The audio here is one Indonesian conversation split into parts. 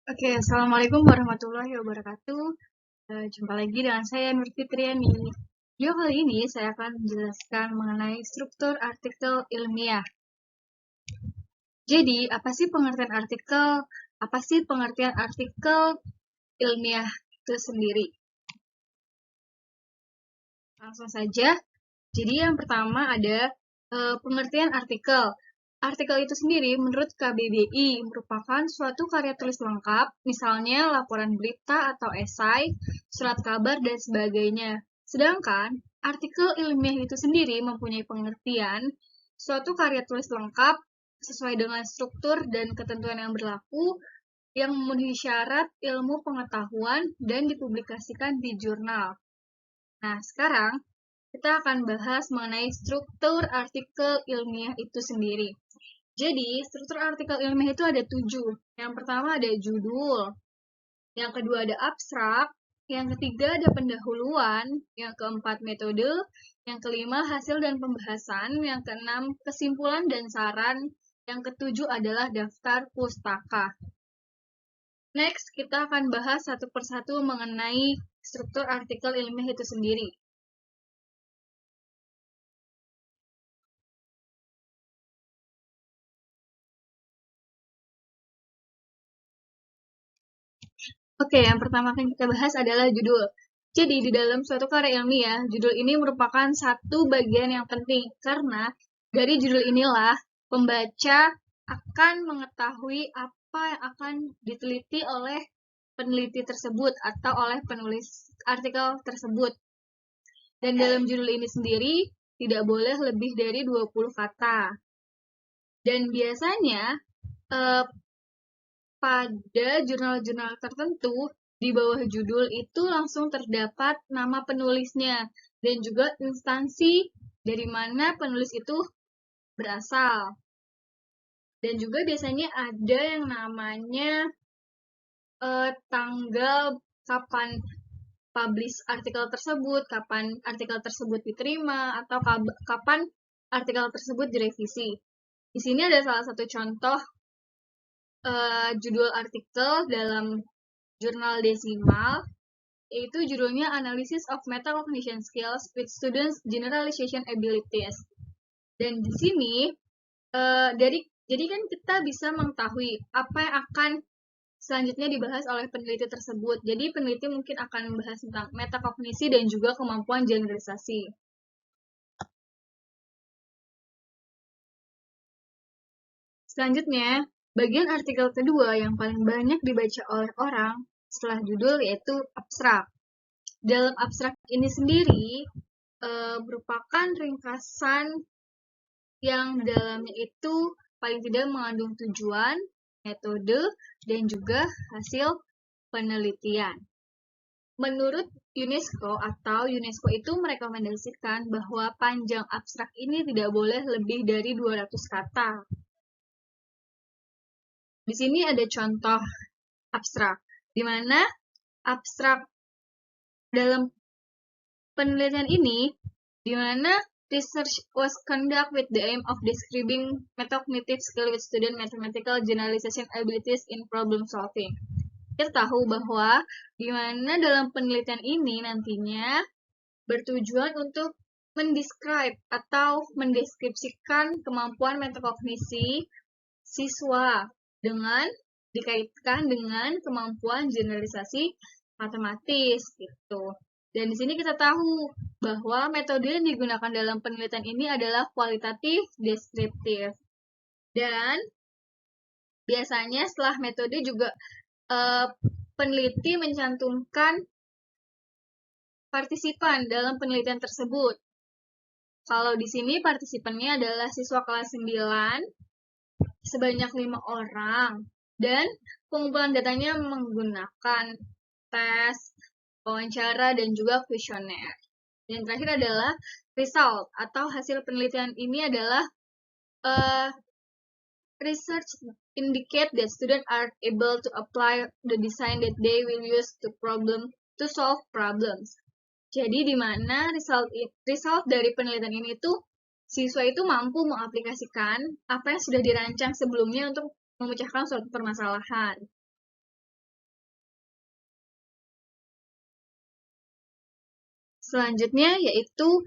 Oke, Assalamualaikum warahmatullahi wabarakatuh. Jumpa lagi dengan saya Nur Fitriani. Video kali ini saya akan menjelaskan mengenai struktur artikel ilmiah. Jadi, apa sih pengertian artikel? Apa sih pengertian artikel ilmiah itu sendiri? Langsung saja. Jadi, yang pertama ada pengertian artikel. Artikel itu sendiri menurut KBBI merupakan suatu karya tulis lengkap, misalnya laporan berita atau esai, surat kabar, dan sebagainya. Sedangkan artikel ilmiah itu sendiri mempunyai pengertian suatu karya tulis lengkap sesuai dengan struktur dan ketentuan yang berlaku yang memenuhi syarat ilmu pengetahuan dan dipublikasikan di jurnal. Nah, sekarang kita akan bahas mengenai struktur artikel ilmiah itu sendiri. Jadi, struktur artikel ilmiah itu ada 7. Yang pertama ada judul, yang kedua ada abstrak, yang ketiga ada pendahuluan, yang keempat metode, yang kelima hasil dan pembahasan, yang keenam kesimpulan dan saran, yang ketujuh adalah daftar pustaka. Next, kita akan bahas satu persatu mengenai struktur artikel ilmiah itu sendiri. Oke, yang pertama akan kita bahas adalah judul. Jadi, di dalam suatu karya ilmiah, judul ini merupakan satu bagian yang penting karena dari judul inilah pembaca akan mengetahui apa yang akan diteliti oleh peneliti tersebut atau oleh penulis artikel tersebut. Dan dalam judul ini sendiri tidak boleh lebih dari 20 kata. Dan biasanya pada jurnal-jurnal tertentu, di bawah judul itu langsung terdapat nama penulisnya dan juga instansi dari mana penulis itu berasal. Dan juga biasanya ada yang namanya tanggal kapan publish artikel tersebut, kapan artikel tersebut diterima, atau kapan artikel tersebut direvisi. Di sini ada salah satu contoh judul artikel dalam jurnal Desimal, yaitu judulnya Analysis of Metacognition Skills with Students Generalization Abilities. Dan di sini jadi kan kita bisa mengetahui apa yang akan selanjutnya dibahas oleh peneliti tersebut. Jadi peneliti mungkin akan membahas tentang metakognisi dan juga kemampuan generalisasi. Selanjutnya, bagian artikel kedua yang paling banyak dibaca oleh orang setelah judul yaitu abstrak. Dalam abstrak ini sendiri merupakan ringkasan yang dalamnya itu paling tidak mengandung tujuan, metode, dan juga hasil penelitian. Menurut UNESCO itu merekomendasikan bahwa panjang abstrak ini tidak boleh lebih dari 200 kata. Di sini ada contoh abstrak, di mana abstrak dalam penelitian ini, di mana research was conducted with the aim of describing metacognitive skill with student mathematical generalization abilities in problem solving. Kita tahu bahwa di mana dalam penelitian ini nantinya bertujuan untuk mendescribe atau mendeskripsikan kemampuan metakognisi siswa dengan dikaitkan dengan kemampuan generalisasi matematis gitu. Dan di sini kita tahu bahwa metode yang digunakan dalam penelitian ini adalah kualitatif deskriptif. Dan biasanya setelah metode juga peneliti mencantumkan partisipan dalam penelitian tersebut. Kalau di sini partisipannya adalah siswa kelas 9 sebanyak 5 orang dan pengumpulan datanya menggunakan tes, wawancara, dan juga kuesioner. Yang terakhir adalah result atau hasil penelitian ini adalah research indicate that students are able to apply the design that they will use to solve problems. Jadi di mana result dari penelitian ini tuh siswa itu mampu mengaplikasikan apa yang sudah dirancang sebelumnya untuk memecahkan suatu permasalahan. Selanjutnya yaitu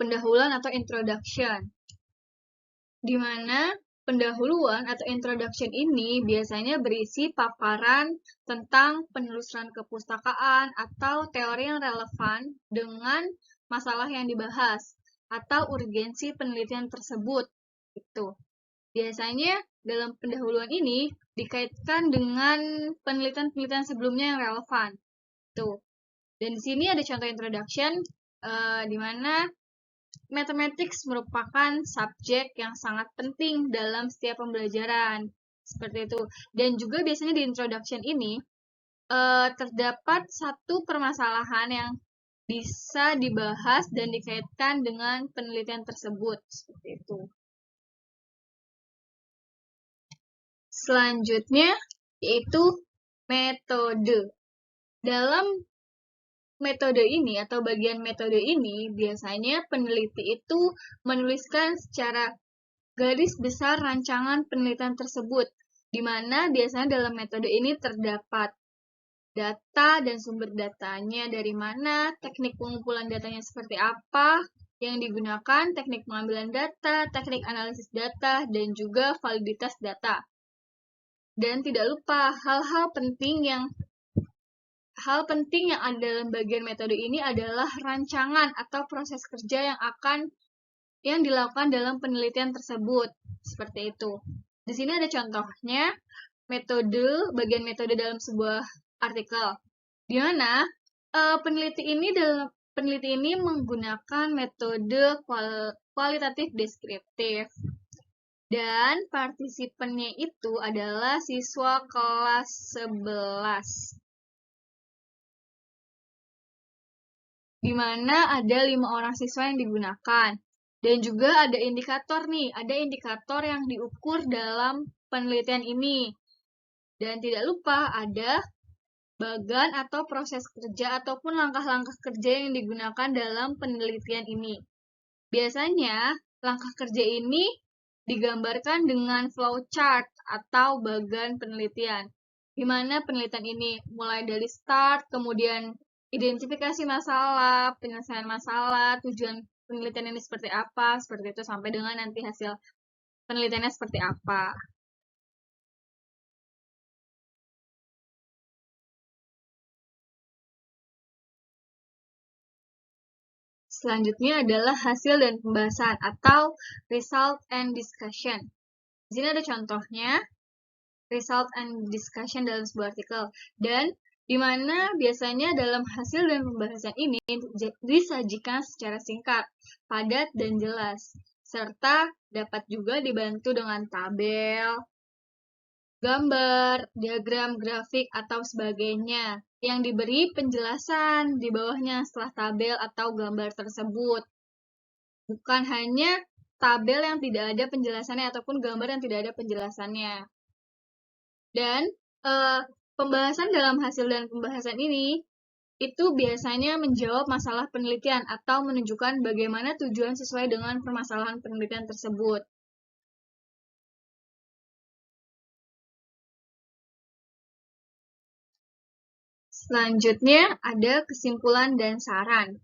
pendahuluan atau introduction, di mana pendahuluan atau introduction ini biasanya berisi paparan tentang penelusuran kepustakaan atau teori yang relevan dengan masalah yang dibahas atau urgensi penelitian tersebut. Itu. Biasanya dalam pendahuluan ini dikaitkan dengan penelitian-penelitian sebelumnya yang relevan. Tuh. Dan di sini ada contoh introduction di mana mathematics merupakan subjek yang sangat penting dalam setiap pembelajaran. Seperti itu. Dan juga biasanya di introduction ini terdapat satu permasalahan yang bisa dibahas dan dikaitkan dengan penelitian tersebut. Seperti itu. Selanjutnya yaitu metode. Dalam metode ini atau bagian metode ini biasanya peneliti itu menuliskan secara garis besar rancangan penelitian tersebut, di mana biasanya dalam metode ini terdapat data dan sumber datanya dari mana, teknik pengumpulan datanya seperti apa yang digunakan, teknik pengambilan data, teknik analisis data, dan juga validitas data. Dan tidak lupa hal penting yang ada dalam bagian metode ini adalah rancangan atau proses kerja yang dilakukan dalam penelitian tersebut. Seperti itu. Di sini ada contohnya bagian metode dalam sebuah artikel. Di mana peneliti ini menggunakan metode kualitatif deskriptif. Dan partisipannya itu adalah siswa kelas 11. Di mana ada 5 orang siswa yang digunakan. Dan juga ada indikator nih, ada indikator yang diukur dalam penelitian ini. Dan tidak lupa ada bagan atau proses kerja ataupun langkah-langkah kerja yang digunakan dalam penelitian ini. Biasanya, langkah kerja ini digambarkan dengan flowchart atau bagan penelitian. Di mana penelitian ini mulai dari start, kemudian identifikasi masalah, penyelesaian masalah, tujuan penelitian ini seperti apa, seperti itu sampai dengan nanti hasil penelitiannya seperti apa. Selanjutnya adalah hasil dan pembahasan atau result and discussion. Di sini ada contohnya result and discussion dalam sebuah artikel, dan di mana biasanya dalam hasil dan pembahasan ini disajikan secara singkat, padat, dan jelas, serta dapat juga dibantu dengan tabel, gambar, diagram, grafik, atau sebagainya yang diberi penjelasan di bawahnya setelah tabel atau gambar tersebut. Bukan hanya tabel yang tidak ada penjelasannya ataupun gambar yang tidak ada penjelasannya. Dan pembahasan dalam hasil dan pembahasan ini itu biasanya menjawab masalah penelitian atau menunjukkan bagaimana tujuan sesuai dengan permasalahan penelitian tersebut. Selanjutnya ada kesimpulan dan saran.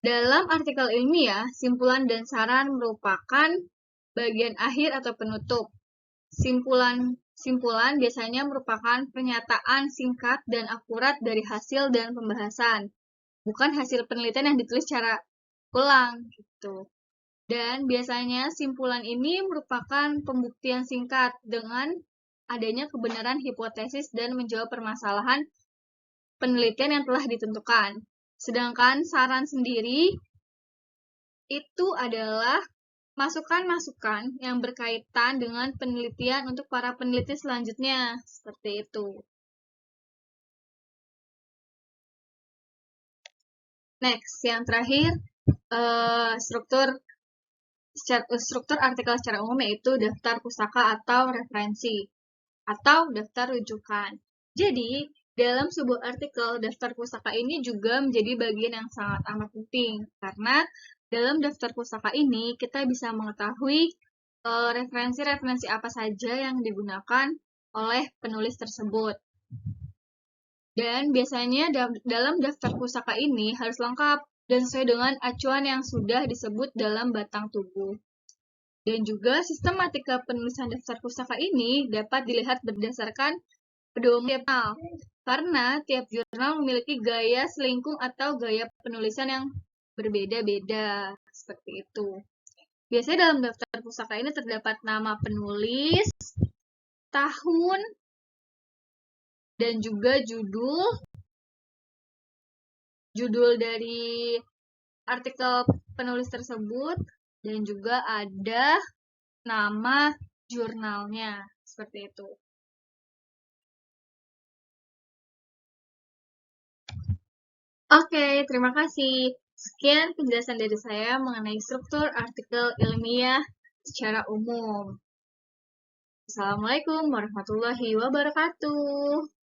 Dalam artikel ilmiah, simpulan dan saran merupakan bagian akhir atau penutup. Simpulan biasanya merupakan pernyataan singkat dan akurat dari hasil dan pembahasan, bukan hasil penelitian yang ditulis secara ulang gitu. Dan biasanya simpulan ini merupakan pembuktian singkat dengan adanya kebenaran hipotesis dan menjawab permasalahan penelitian yang telah ditentukan. Sedangkan saran sendiri itu adalah masukan-masukan yang berkaitan dengan penelitian untuk para peneliti selanjutnya. Seperti itu. Next, yang terakhir, struktur artikel secara umum yaitu daftar pustaka atau referensi, atau daftar rujukan. Jadi, dalam sebuah artikel, daftar pustaka ini juga menjadi bagian yang sangat amat penting, karena dalam daftar pustaka ini kita bisa mengetahui referensi-referensi apa saja yang digunakan oleh penulis tersebut. Dan biasanya dalam daftar pustaka ini harus lengkap dan sesuai dengan acuan yang sudah disebut dalam batang tubuh. Dan juga sistematika penulisan daftar pustaka ini dapat dilihat berdasarkan pedoman tiap jurnal, karena tiap jurnal memiliki gaya selingkung atau gaya penulisan yang berbeda-beda, seperti itu. Biasanya dalam daftar pustaka ini terdapat nama penulis, tahun, dan juga judul dari artikel penulis tersebut, dan juga ada nama jurnalnya, seperti itu. Oke, terima kasih. Sekian penjelasan dari saya mengenai struktur artikel ilmiah secara umum. Assalamualaikum warahmatullahi wabarakatuh.